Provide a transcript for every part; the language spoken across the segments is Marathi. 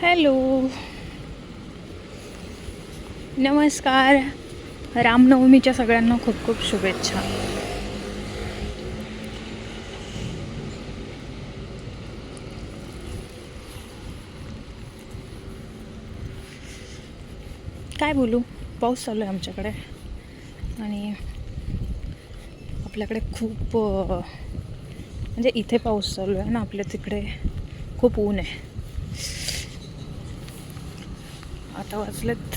हॅलो, नमस्कार. रामनवमीच्या सगळ्यांना खूप खूप शुभेच्छा. काय बोलू, पाऊस चालू आहे आमच्याकडे आणि आपल्याकडे खूप म्हणजे इथे पाऊस चालू आहे ना, आपल्या तिकडे खूप ऊन आहे. आता वाजलेत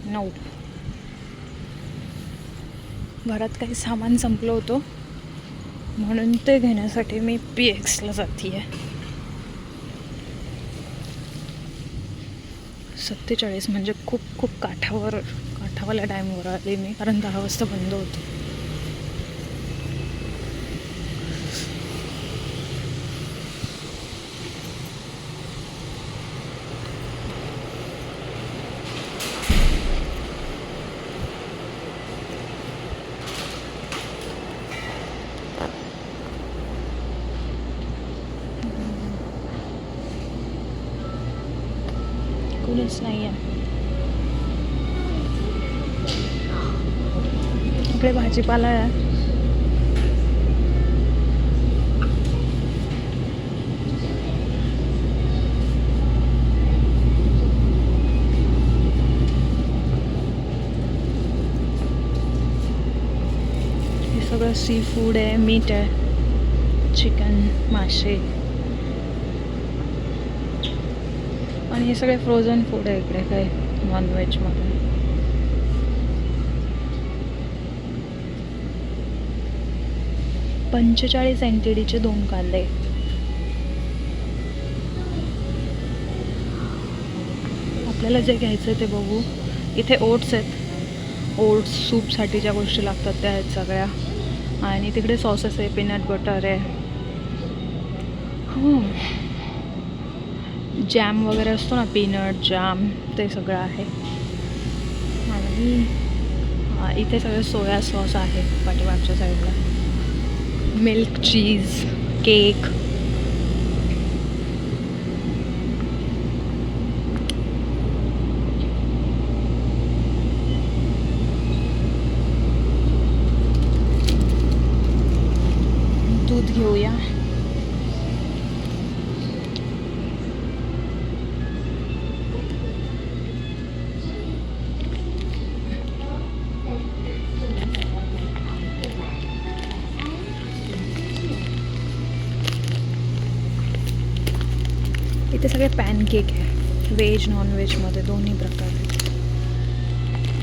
9. घरात काही सामान संपलं होतं म्हणून ते घेण्यासाठी मी PXला जाते आहे. 47 म्हणजे खूप खूप काठावाल्या टाईमवर आले मी, कारण 10 वाजता बंद होतं. कोणीच नाही आहे इकडे. भाजीपाला आहे. हे सगळं सी फूड आहे, मीठ आहे, चिकन, मासे आणि हे सगळे फ्रोझन फूड आहे इकडे. काय नॉनव्हेजमध्ये 45 NTDचे 2 कांदे. आपल्याला जे घ्यायचं ते बघू. इथे ओट्स आहेत. ओट्स सूपसाठी ज्या गोष्टी लागतात त्या आहेत सगळ्या. आणि तिकडे सॉसेस आहे, पीनट बटर आहे, जॅम वगैरे असतो ना, पीनट जॅम, ते सगळं आहे. आणि इथे सगळं सोया सॉस आहे पाठीमागच्या साईडला. मिल्क, चीज, केक. दूध घेऊया. इथे सगळे पॅनकेक आहे, व्हेज नॉनव्हेजमध्ये दोन्ही प्रकार.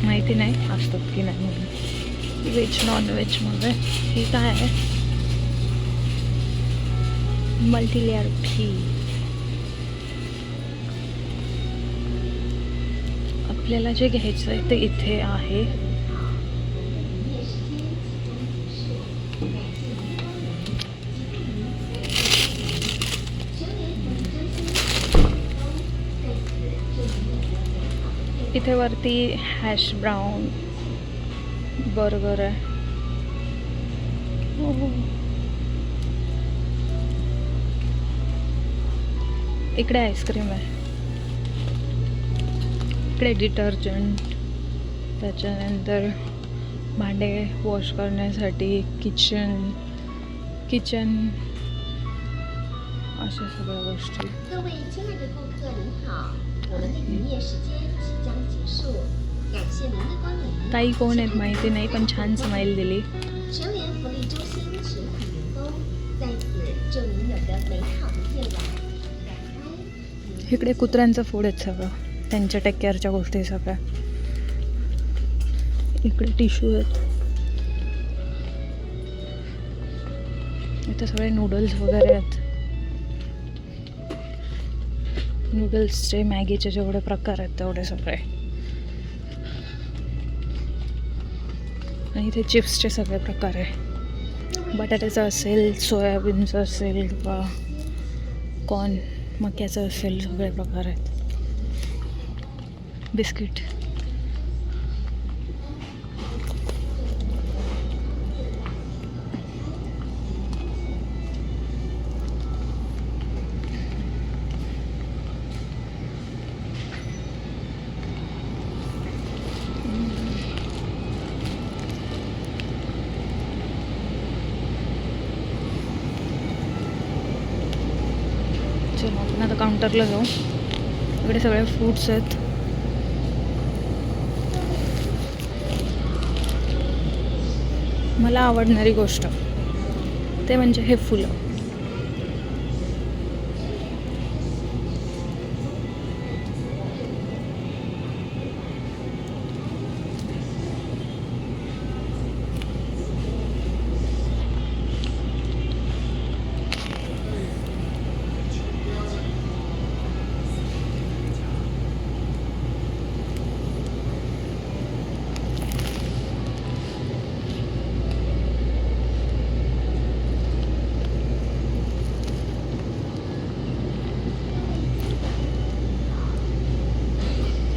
माहिती नाही असतात की नाही म्हणून. व्हेज नॉनव्हेजमध्ये हे काय आहे, मल्टीलेअर फी. आपल्याला जे घ्यायचं आहे ते इथे आहे. इथे वरती हॅश ब्राऊन बर्गर आहे. इकडे आईस्क्रीम आहे. इकडे डिटर्जंट, त्याच्यानंतर भांडे वॉश करण्यासाठी किचन अशा सगळ्या गोष्टी. ताई कोण आहेत माहिती नाही, पण छान स्माईल दिली. इकडे कुत्र्यांचं फूड आहेत सगळं, त्यांच्या टेक केअरच्या गोष्टी सगळ्या. इकडे टिश्यू आहेत. इथे सगळे नूडल्स वगैरे आहेत. नूडल्सचे, मॅगीचे जेवढे प्रकार आहेत तेवढे सगळे. आणि इथे चिप्सचे सगळे प्रकार आहे. बटाट्याचं असेल, सोयाबीनचं असेल किंवा कॉर्न मक्याचं असेल, सगळे प्रकार आहेत. बिस्किट. चला आपण आता काउंटरला जाऊ. इकडे सगळे फ्रूट्स आहेत. मला आवडणारी गोष्ट ते म्हणजे हे फुलं.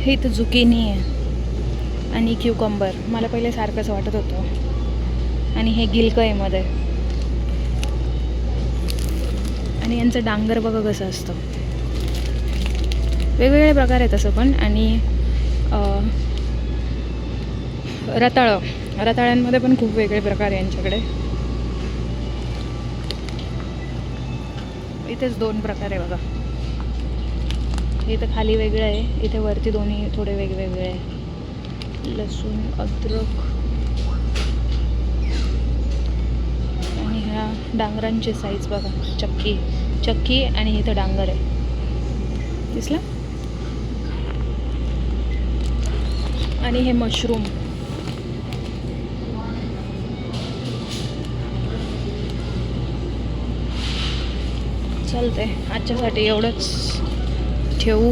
हे इथं झुकिनी आहे आणि क्युकंबर. मला पहिले सारखंच वाटत होतं. आणि हे गिलकं आहे मध्ये. आणि यांचं डांगर बघा कसं असतं. वेगवेगळे प्रकार आहेत तसं पण. आणि रताळ्यांमध्ये पण खूप वेगळे प्रकार आहे यांच्याकडे. इथेच 2 प्रकार आहे बघा. इथं खाली वेगळं आहे, इथे वरती दोन्ही थोडे वेगवेगळे आहे. लसूण, अद्रक. आणि ह्या डांगरांची साईज बघा. चक्की आणि इथं डांगर आहे. दिसलं. आणि हे मशरूम. चालतंय आजच्यासाठी एवढंच ठेवू.